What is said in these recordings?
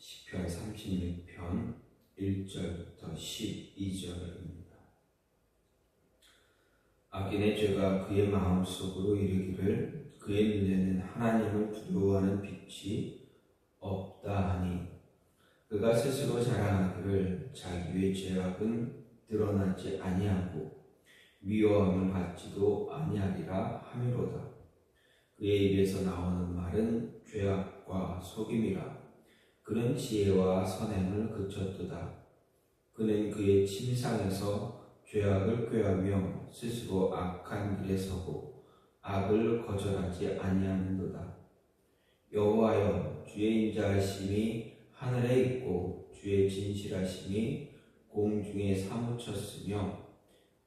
시편 36편 1절부터 12절입니다. 악인의 죄가 그의 마음속으로 이르기를 그의 눈에는 하나님을 두려워하는 빛이 없다 하니 그가 스스로 자랑하기를 자기의 죄악은 드러나지 아니하고 미워함을 받지도 아니하리라 하미로다. 그의 입에서 나오는 말은 죄악과 속임이라. 그는 지혜와 선행을 그쳤도다. 그는 그의 침상에서 죄악을 꾀하며 스스로 악한 길에 서고 악을 거절하지 아니하는도다. 여호와여, 주의 인자하심이 하늘에 있고 주의 진실하심이 공중에 사무쳤으며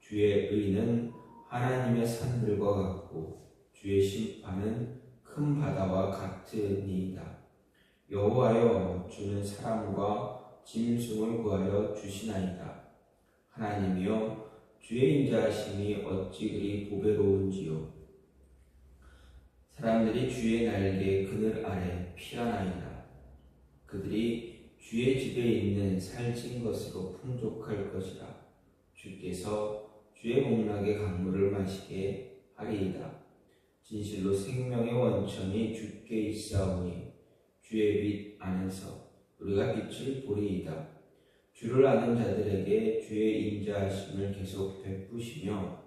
주의 의는 하나님의 산들과 같고 주의 심판은 큰 바다와 같으니이다. 여호와여, 주는 사람과 짐승을 구하여 주시나이다. 하나님이여, 주의 인자하심이 어찌 그리 보배로운지요. 사람들이 주의 날개 그늘 아래 피하나이다. 그들이 주의 집에 있는 살찐 것으로 풍족할 것이라. 주께서 주의 복락의 강물을 마시게 하리이다. 진실로 생명의 원천이 주께 있사오니 주의 빛 안에서 우리가 빛을 보리이다. 주를 아는 자들에게 주의 인자하심을 계속 베푸시며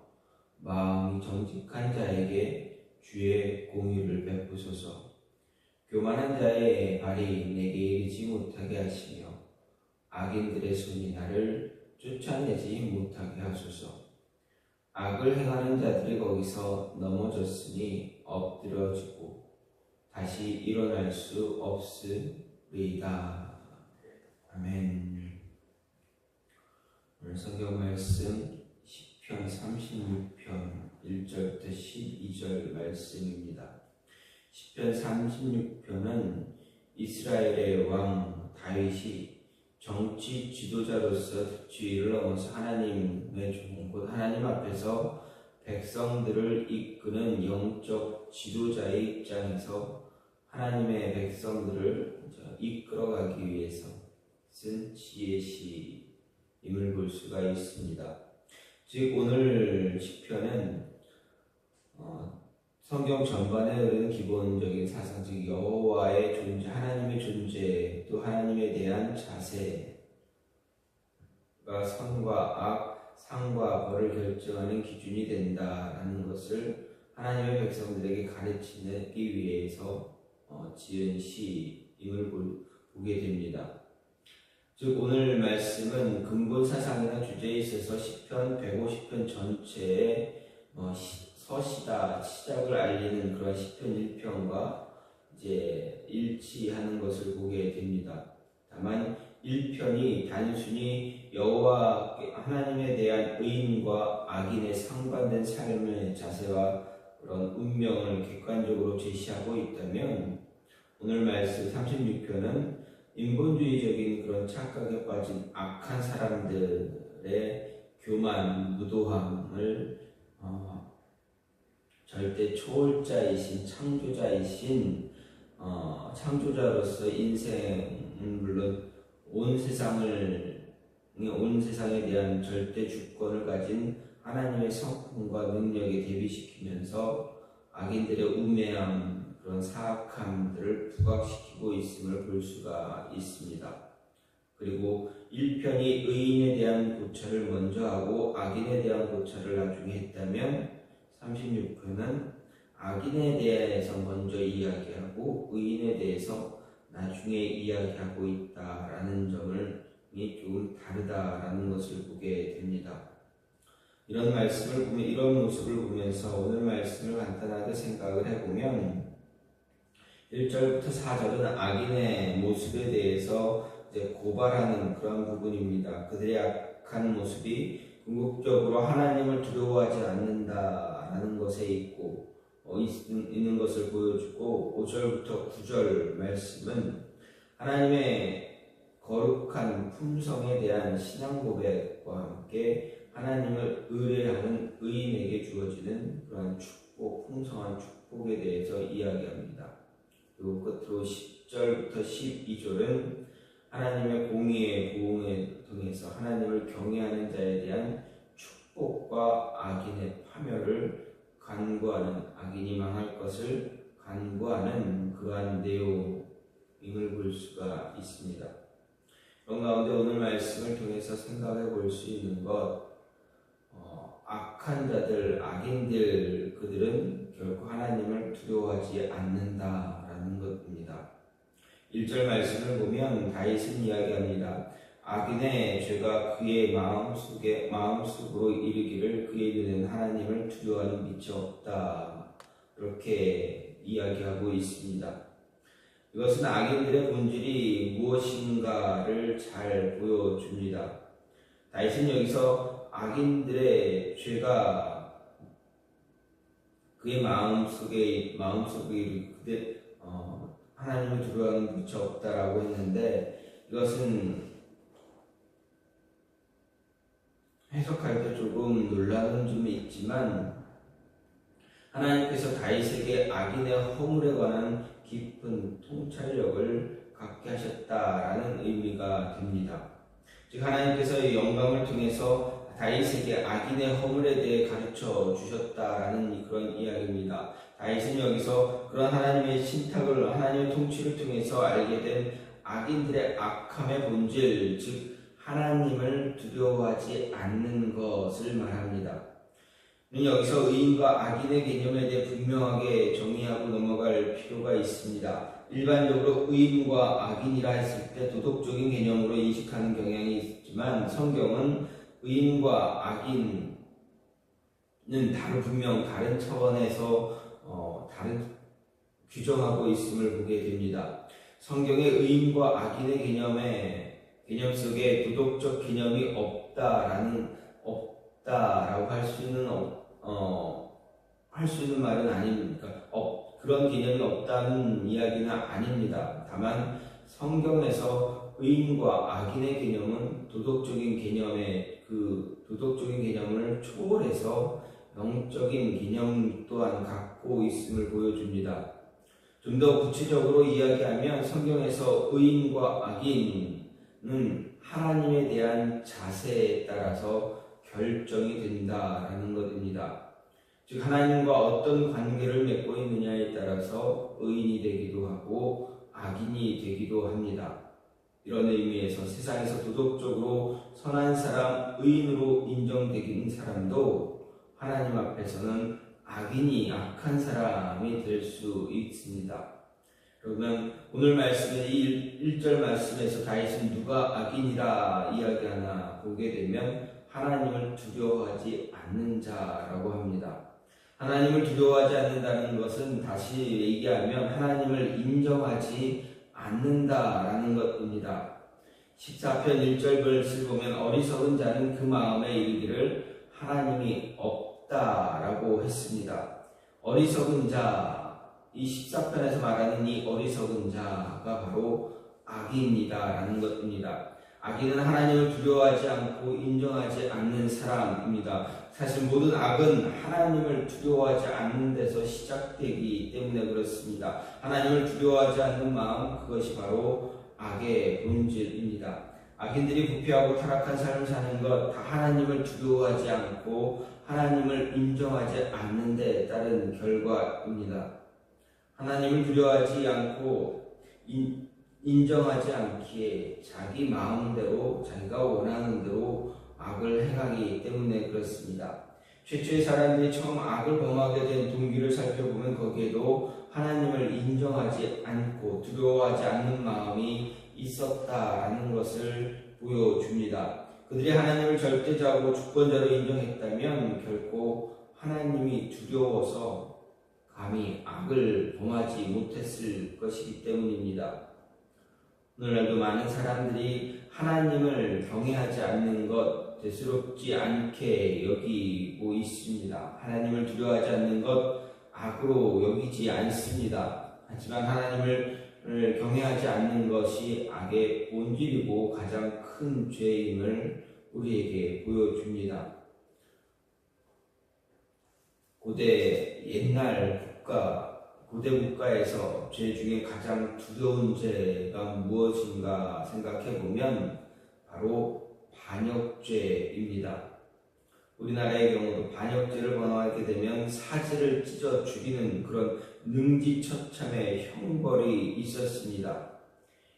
마음이 정직한 자에게 주의 공의를 베푸소서. 교만한 자의 발이 내게 이르지 못하게 하시며 악인들의 손이 나를 쫓아내지 못하게 하소서. 악을 행하는 자들이 거기서 넘어졌으니 엎드러지고 다시 일어날 수 없으리이다. 아멘. 오늘 성경 말씀 시편 36편 1절부터 12절 말씀입니다. 시편 36편은 이스라엘의 왕 다윗이 정치 지도자로서 지위를 넘어서 하나님의 종, 곧 하나님 앞에서 백성들을 이끄는 영적 지도자의 입장에서 하나님의 백성들을 이끌어가기 위해서 쓴 지혜시임을 볼 수가 있습니다. 즉 오늘 시편은 성경 전반에 흐르는 기본적인 사상, 즉 여호와의 존재, 하나님의 존재, 또 하나님에 대한 자세가 선과 악, 상과 벌을 결정하는 기준이 된다라는 것을 하나님의 백성들에게 가르치기 위해서 지은 시임을 보게 됩니다. 즉 오늘 말씀은 근본 사상이나 주제에 있어서 시편 150편 전체의 서시다, 시작을 알리는 그런 시편 1편과 이제 일치하는 것을 보게 됩니다. 다만 1편이 단순히 여호와 하나님에 대한 의인과 악인의 상반된 삶의 자세와 그런 운명을 객관적으로 제시하고 있다면 오늘 말씀 36편은 인본주의적인 그런 착각에 빠진 악한 사람들의 교만, 무도함을 절대 초월자이신 창조자이신 창조자로서 인생은 물론 온 세상에 대한 절대 주권을 가진 하나님의 성품과 능력에 대비시키면서 악인들의 우매함, 그런 사악함들을 부각시키고 있음을 볼 수가 있습니다. 그리고 1편이 의인에 대한 고찰을 먼저 하고 악인에 대한 고찰을 나중에 했다면 36편은 악인에 대해서 먼저 이야기하고 의인에 대해서 나중에 이야기하고 있다라는 점을 좀 다르다라는 것을 보게 됩니다. 이런 모습을 보면서 오늘 말씀을 간단하게 생각을 해보면 1절부터 4절은 악인의 모습에 대해서 이제 고발하는 그런 부분입니다. 그들의 악한 모습이 궁극적으로 하나님을 두려워하지 않는다라는 것에 있는 것을 보여주고 5절부터 9절 말씀은 하나님의 거룩한 품성에 대한 신앙 고백과 함께 하나님을 의뢰하는 의인에게 주어지는 그런 축복, 풍성한 축복에 대해서 이야기합니다. 그리고 끝으로 10절부터 12절은 하나님의 공의의 부흥을 통해서 하나님을 경외하는 자에 대한 축복과 악인의 파멸을 간구하는, 악인이 망할 것을 간구하는 그러한 내용임을 볼 수가 있습니다. 그런 가운데 오늘 말씀을 통해서 생각해 볼 수 있는 것, 악한 자들, 악인들, 그들은 결코 하나님을 두려워하지 않는다라는 것입니다. 1절 말씀을 보면 다윗은 이야기합니다. 악인의 죄가 그의 마음속으로 이르기를 그의 눈에는 하나님을 두려워하는 빛이 없다. 이렇게 이야기하고 있습니다. 이것은 악인들의 본질이 무엇인가를 잘 보여줍니다. 다윗은 여기서 악인들의 죄가 그의 마음속에 그대 하나님을 두려워하는 빛이 없다라고 했는데, 이것은 해석할 때 조금 놀라운 점이 있지만 하나님께서 다윗에게 악인의 허물에 관한 깊은 통찰력을 갖게 하셨다라는 의미가 됩니다. 즉 하나님께서 이 영감을 통해서 다윗에게 악인의 허물에 대해 가르쳐 주셨다라는 그런 이야기입니다. 다윗은 여기서 그런 하나님의 신탁을, 하나님의 통치를 통해서 알게 된 악인들의 악함의 본질, 즉 하나님을 두려워하지 않는 것을 말합니다. 여기서 의인과 악인의 개념에 대해 분명하게 정의하고 넘어갈 필요가 있습니다. 일반적으로 의인과 악인이라 했을 때 도덕적인 개념으로 인식하는 경향이 있지만 성경은 의인과 악인은 분명 다른 차원에서 다른 규정하고 있음을 보게 됩니다. 성경의 의인과 악인의 개념 속에 도덕적 개념이 없다라고 할 수 있는 말은 아닙니까? 그런 개념이 없다는 이야기는 아닙니다. 다만 성경에서 의인과 악인의 개념은 도덕적인 개념을 초월해서 영적인 개념 또한 갖고 있음을 보여줍니다. 좀 더 구체적으로 이야기하면 성경에서 의인과 악인은 하나님에 대한 자세에 따라서 결정이 된다라는 것입니다. 즉 하나님과 어떤 관계를 맺고 있느냐에 따라서 의인이 되기도 하고 악인이 되기도 합니다. 이런 의미에서 세상에서 도덕적으로 선한 사람, 의인으로 인정되는 사람도 하나님 앞에서는 악한 사람이 될 수 있습니다. 그러면 오늘 말씀의 1절 말씀에서 다윗은 누가 악인이라 이야기하나 보게 되면 하나님을 두려워하지 않는 자라고 합니다. 하나님을 두려워하지 않는다는 것은 다시 얘기하면 하나님을 인정하지 않는다라는 것입니다. 14편 1절 verse를 보면 어리석은 자는 그 마음에 이르기를 하나님이 없다라고 했습니다. 어리석은 자, 이 14편에서 말하는 이 어리석은 자가 바로 악인이다라는 것입니다. 악인은 하나님을 두려워하지 않고 인정하지 않는 사람입니다. 사실 모든 악은 하나님을 두려워하지 않는 데서 시작되기 때문에 그렇습니다. 하나님을 두려워하지 않는 마음, 그것이 바로 악의 본질입니다. 악인들이 부패하고 타락한 삶을 사는 것, 다 하나님을 두려워하지 않고 하나님을 인정하지 않는 데 따른 결과입니다. 하나님을 두려워하지 않고 인정하지 않기에 자기 마음대로 자기가 원하는 대로 악을 행하기 때문에 그렇습니다. 최초의 사람들이 처음 악을 범하게 된 동기를 살펴보면 거기에도 하나님을 인정하지 않고 두려워하지 않는 마음이 있었다라는 것을 보여줍니다. 그들이 하나님을 절대자고 주권자로 인정했다면 결코 하나님이 두려워서 감히 악을 범하지 못했을 것이기 때문입니다. 오늘날도 많은 사람들이 하나님을 경외하지 않는 것, 대수롭지 않게 여기고 있습니다. 하나님을 두려워하지 않는 것, 악으로 여기지 않습니다. 하지만 하나님을 경외하지 않는 것이 악의 본질이고 가장 큰 죄임을 우리에게 보여줍니다. 고대 옛날 고대 국가에서 죄 중에 가장 두려운 죄가 무엇인가 생각해 보면 바로 반역죄입니다. 우리나라의 경우도 반역죄를 범하게 되면 사지를 찢어 죽이는 그런 능지처참의 형벌이 있었습니다.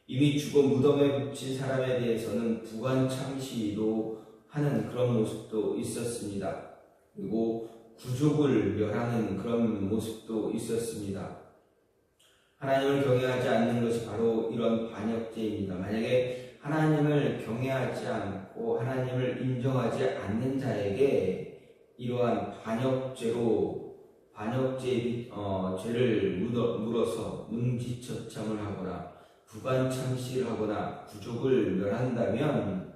이미 죽어 무덤에 붙인 사람에 대해서는 부관참시로 하는 그런 모습도 있었습니다. 그리고 구족을 멸하는 그런 모습도 있었습니다. 하나님을 경외하지 않는 것이 바로 이런 반역죄입니다. 만약에 하나님을 경외하지 않고 하나님을 인정하지 않는 자에게 이러한 죄를 물어서 능지처참을 하거나 부관참시를 하거나 구족을 멸한다면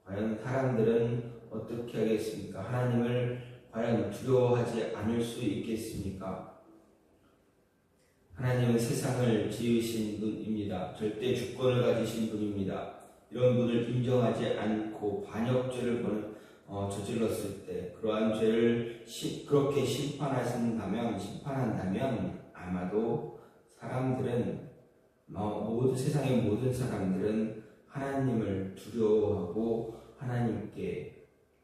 과연 사람들은 어떻게 하겠습니까? 하나님을 과연 두려워하지 않을 수 있겠습니까? 하나님은 세상을 지으신 분입니다. 절대 주권을 가지신 분입니다. 이런 분을 인정하지 않고 반역죄를 저질렀을 때 그러한 죄를 그렇게 심판한다면 아마도 사람들은 세상의 모든 사람들은 하나님을 두려워하고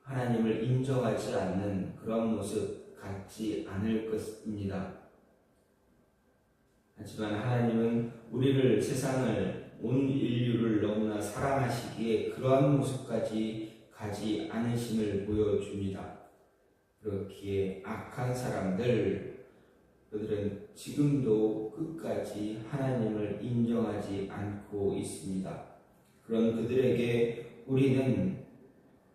하나님을 인정하지 않는 그런 모습 갖지 않을 것입니다. 하지만 하나님은 우리를 세상을 온 인류를 너무나 사랑하시기에 그러한 모습까지 가지 않으심을 보여줍니다. 그렇기에 악한 그들은 지금도 끝까지 하나님을 인정하지 않고 있습니다. 그런 그들에게 우리는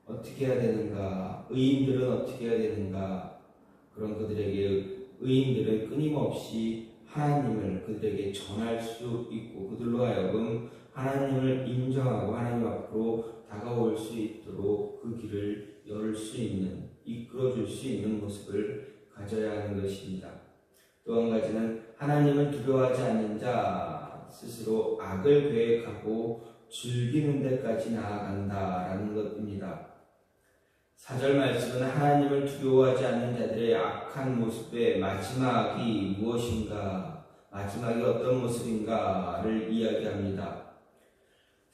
어떻게 해야 되는가? 의인들은 어떻게 해야 되는가? 그런 의인들은 끊임없이 하나님을 그들에게 전할 수 있고 그들로 하여금 하나님을 인정하고 하나님 앞으로 다가올 수 있도록 그 길을 이끌어줄 수 있는 모습을 가져야 하는 것입니다. 또 한 가지는 하나님을 두려워하지 않는 자 스스로 악을 계획하고 즐기는 데까지 나아간다라는 것입니다. 4절 말씀은 하나님을 두려워하지 않는 자들의 악한 모습의 마지막이 무엇인가, 마지막이 어떤 모습인가를 이야기합니다.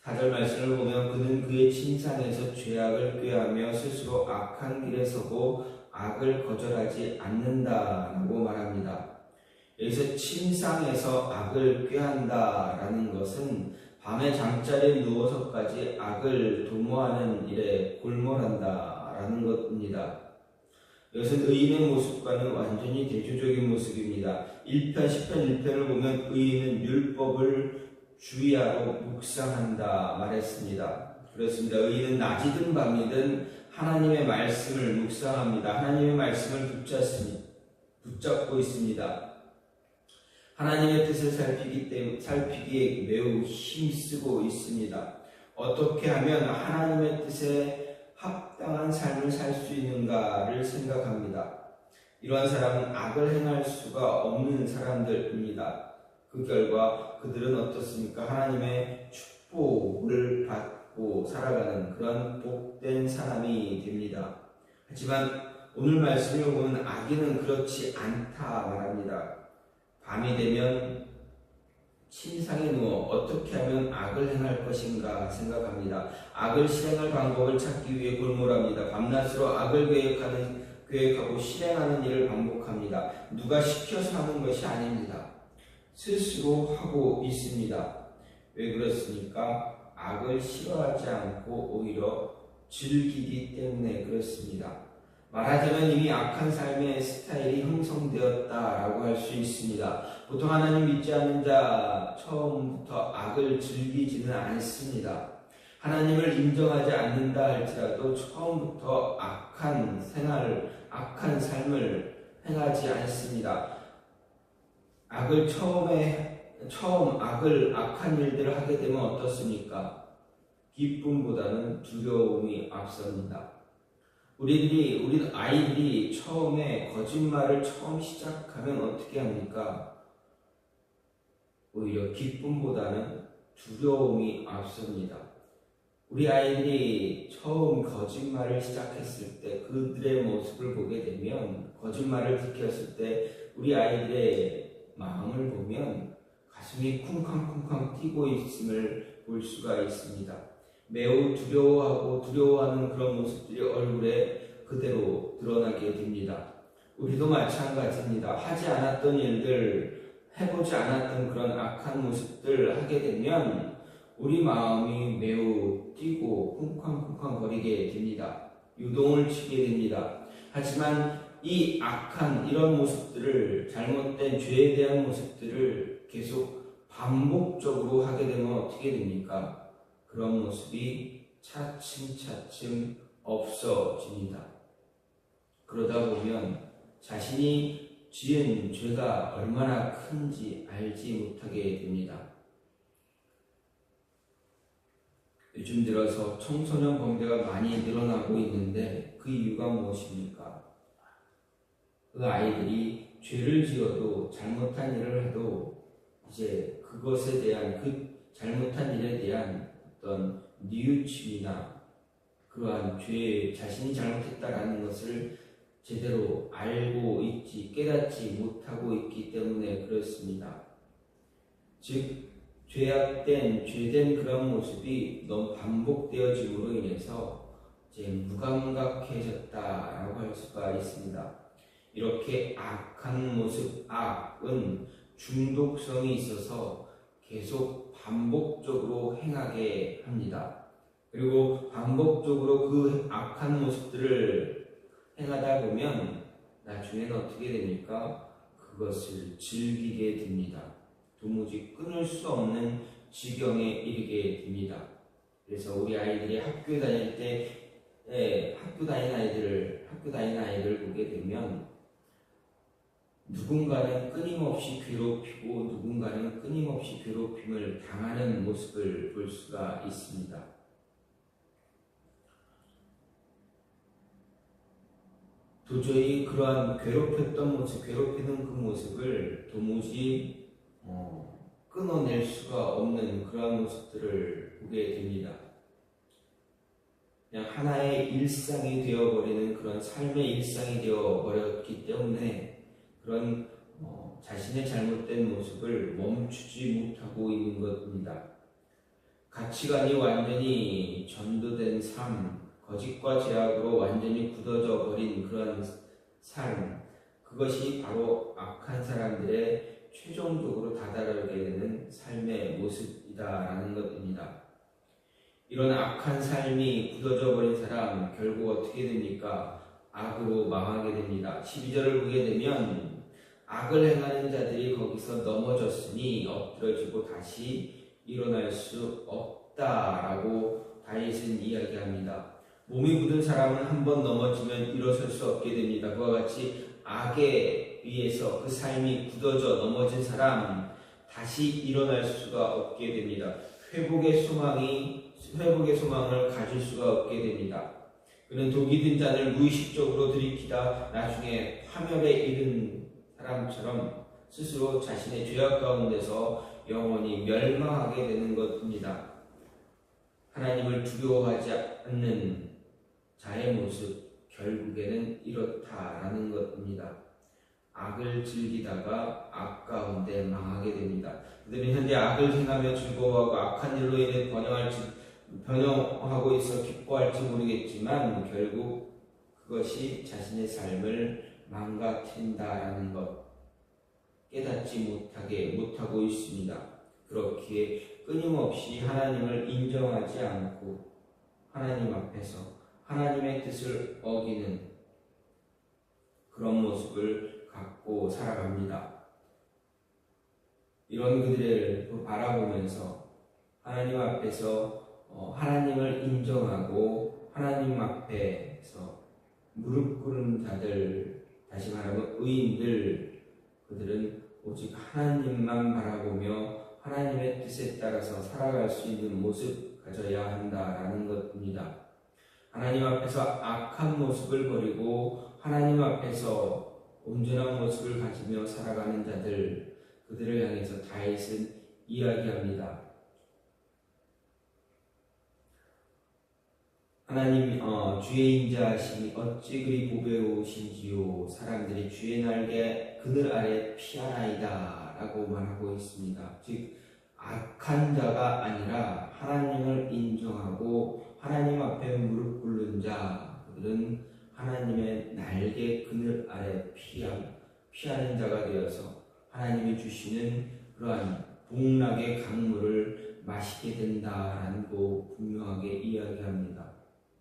4절 말씀을 보면 그는 그의 침상에서 죄악을 꾀하며 스스로 악한 길에 서고 악을 거절하지 않는다라고 말합니다. 여기서 침상에서 악을 꾀한다라는 것은 밤에 잠자리에 누워서까지 악을 도모하는 일에 골몰한다라는 것입니다. 이것은 의인의 모습과는 완전히 대조적인 모습입니다. 1편, 10편 1편을 보면 의인은 율법을 주의하고 묵상한다 말했습니다. 그렇습니다. 의인은 낮이든 밤이든 하나님의 말씀을 묵상합니다. 하나님의 말씀을 붙잡고 있습니다. 하나님의 뜻을 살피기에 매우 힘쓰고 있습니다. 어떻게 하면 하나님의 뜻에 합당한 삶을 살 수 있는가를 생각합니다. 이러한 사람은 악을 행할 수가 없는 사람들입니다. 그 결과 그들은 어떻습니까? 하나님의 축복을 받고 살아가는 그런 복된 사람이 됩니다. 하지만 오늘 말씀을 보면 악인은 그렇지 않다 말합니다. 밤이 되면 침상에 누워 어떻게 하면 악을 행할 것인가 생각합니다. 악을 실행할 방법을 찾기 위해 골몰합니다. 밤낮으로 악을 계획하고 실행하는 일을 반복합니다. 누가 시켜서 하는 것이 아닙니다. 스스로 하고 있습니다. 왜 그렇습니까? 악을 싫어하지 않고 오히려 즐기기 때문에 그렇습니다. 말하자면 이미 악한 삶의 스타일이 형성되었다라고 할 수 있습니다. 보통 하나님 믿지 않는 자 처음부터 악을 즐기지는 않습니다. 하나님을 인정하지 않는다 할지라도 처음부터 악한 삶을 행하지 않습니다. 악한 일들을 하게 되면 어떻습니까? 기쁨보다는 두려움이 앞섭니다. 우리 아이들이 처음에 거짓말을 시작하면 어떻게 합니까? 오히려 기쁨보다는 두려움이 앞섭니다. 우리 아이들이 처음 거짓말을 시작했을 때 그들의 모습을 보게 되면 거짓말을 지켰을 때 우리 아이들의 마음을 보면 가슴이 쿵쾅쿵쾅 뛰고 있음을 볼 수가 있습니다. 매우 두려워하는 그런 모습들이 얼굴에 그대로 드러나게 됩니다. 우리도 마찬가지입니다. 하지 않았던 일들, 해보지 않았던 그런 악한 모습들 하게 되면 우리 마음이 매우 뛰고 쿵쾅쿵쾅 거리게 됩니다. 유동을 치게 됩니다. 하지만 이 악한 이런 모습들을, 잘못된 죄에 대한 모습들을 계속 반복적으로 하게 되면 어떻게 됩니까? 그런 모습이 차츰차츰 없어집니다. 그러다 보면 자신이 지은 죄가 얼마나 큰지 알지 못하게 됩니다. 요즘 들어서 청소년 범죄가 많이 늘어나고 있는데 그 이유가 무엇입니까? 그 아이들이 죄를 지어도 잘못한 일을 해도 이제 그것에 대한, 그 잘못한 일에 대한 어떤 뉘우침이나 그러한 죄, 자신이 잘못했다라는 것을 제대로 알고 있지, 깨닫지 못하고 있기 때문에 그렇습니다. 즉, 죄된 그런 모습이 너무 반복되어짐으로 인해서 이제 무감각해졌다라고 할 수가 있습니다. 이렇게 악한 모습, 악은 중독성이 있어서 계속 반복적으로 행하게 합니다. 그리고 반복적으로 그 악한 모습들을 행하다 보면 나중에는 어떻게 됩니까? 그것을 즐기게 됩니다. 도무지 끊을 수 없는 지경에 이르게 됩니다. 그래서 우리 아이들이 학교 다닐 때 학교 다니는 아이들을 보게 되면 누군가는 끊임없이 괴롭히고 누군가는 끊임없이 괴롭힘을 당하는 모습을 볼 수가 있습니다. 도저히 그러한 괴롭혔던 모습, 괴롭히는 그 모습을 도무지 끊어낼 수가 없는 그러한 모습들을 보게 됩니다. 그냥 하나의 일상이 되어버리는 그런 삶의 일상이 되어버렸기 때문에 그런 자신의 잘못된 모습을 멈추지 못하고 있는 것입니다. 가치관이 완전히 전도된 삶, 거짓과 죄악으로 완전히 굳어져 버린 그런 삶, 그것이 바로 악한 사람들의 최종적으로 다다르게 되는 삶의 모습이다라는 것입니다. 이런 악한 삶이 굳어져 버린 사람 결국 어떻게 됩니까? 악으로 망하게 됩니다. 12절을 보게 되면 악을 행하는 자들이 거기서 넘어졌으니 엎드러지고 다시 일어날 수 없다라고 다윗은 이야기합니다. 몸이 굳은 사람은 한번 넘어지면 일어설 수 없게 됩니다. 그와 같이 악에 의해서 그 삶이 굳어져 넘어진 사람 다시 일어날 수가 없게 됩니다. 회복의 소망을 가질 수가 없게 됩니다. 그는 독이 든 잔을 무의식적으로 들이키다 나중에 파멸에 이른 사람처럼 스스로 자신의 죄악 가운데서 영원히 멸망하게 되는 것입니다. 하나님을 두려워하지 않는 자의 모습 결국에는 이렇다라는 것입니다. 악을 즐기다가 악 가운데 망하게 됩니다. 그들은 현재 악을 행하며 즐거워하고 악한 일로 인해 번영하고 있어 기뻐할지 모르겠지만 결국 그것이 자신의 삶을 망가뜨린다라는 것 깨닫지 못하고 있습니다. 그렇기에 끊임없이 하나님을 인정하지 않고 하나님 앞에서 하나님의 뜻을 어기는 그런 모습을 갖고 살아갑니다. 이런 그들을 바라보면서 하나님 앞에서 하나님을 인정하고 하나님 앞에서 무릎 꿇은 자들, 다시 말하면 의인들, 그들은 오직 하나님만 바라보며 하나님의 뜻에 따라서 살아갈 수 있는 모습 가져야 한다라는 것입니다. 하나님 앞에서 악한 모습을 버리고 하나님 앞에서 온전한 모습을 가지며 살아가는 자들, 그들을 향해서 다윗은 이야기합니다. 하나님, 주의 인자하심이 어찌 그리 보배로우신지요. 사람들이 주의 날개 그늘 아래 피하나이다 자라고 말하고 있습니다. 즉 악한 자가 아니라 하나님을 인정하고 하나님 앞에 무릎 꿇는 자, 그들은 하나님의 날개 그늘 아래 피하는 자가 되어서 하나님이 주시는 그러한 복락의 강물을 마시게 된다라는 거 분명하게 이야기합니다.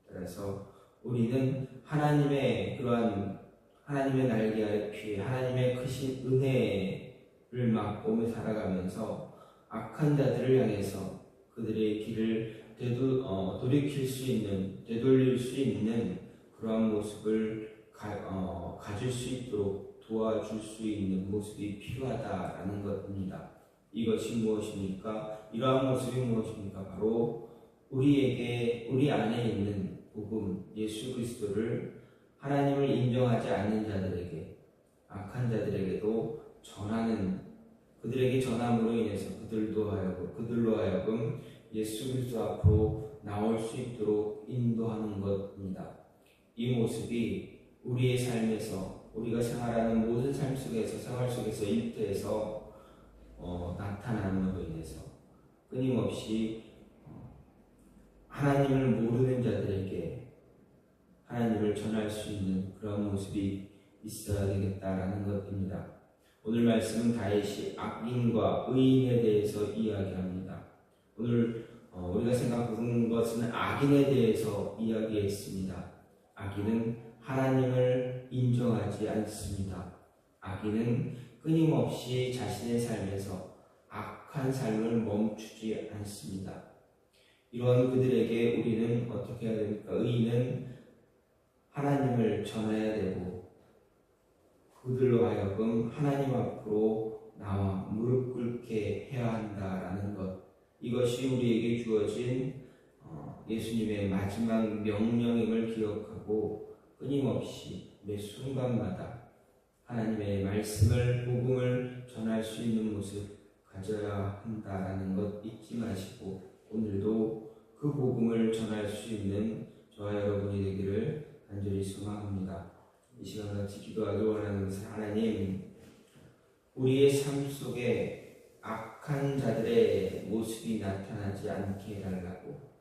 그래서 우리는 하나님의 그러한 하나님의 날개 아래 피해 하나님의 크신 은혜를 맛보며 살아가면서 악한 자들을 향해서 그들의 길을 되돌릴 수 있는 그러한 모습을 가질 수 있도록 도와줄 수 있는 모습이 필요하다라는 것입니다. 이것이 무엇입니까? 이러한 모습이 무엇입니까? 바로 우리 안에 있는 복음 예수 그리스도를 하나님을 인정하지 않는 자들에게, 악한 자들에게도 그들에게 전함으로 인해서 그들로 하여금 예수 그리스도 앞으로 나올 수 있도록 인도하는 것입니다. 이 모습이 우리의 삶에서 우리가 생활하는 모든 생활 속에서 일터에서 나타남으로 인해서 끊임없이 하나님을 모르는 자들에게 하나님을 전할 수 있는 그런 모습이 있어야 되겠다라는 것입니다. 오늘 말씀은 다윗이 악인과 의인에 대해서 이야기합니다. 오늘 우리가 생각하는 것은 악인에 대해서 이야기했습니다. 악인은 하나님을 인정하지 않습니다. 악인은 끊임없이 자신의 삶에서 악한 삶을 멈추지 않습니다. 이런 그들에게 우리는 어떻게 해야 됩니까? 의인은 하나님을 전해야 되고 그들로 하여금 하나님 앞으로 나와 무릎 꿇게 해야 한다라는 것, 이것이 우리에게 주어진 예수님의 마지막 명령임을 기억하고 끊임없이 매 순간마다 하나님의 말씀을 복음을 전할 수 있는 모습 가져야 한다라는 것 잊지 마시고 오늘도 그 복음을 전할 수 있는 저와 여러분이 되기를 간절히 소망합니다. 이 시간 같이 기도하기 원하는 것은 하나님, 우리의 삶 속에 악한 자들의 모습이 나타나지 않게 해달라고,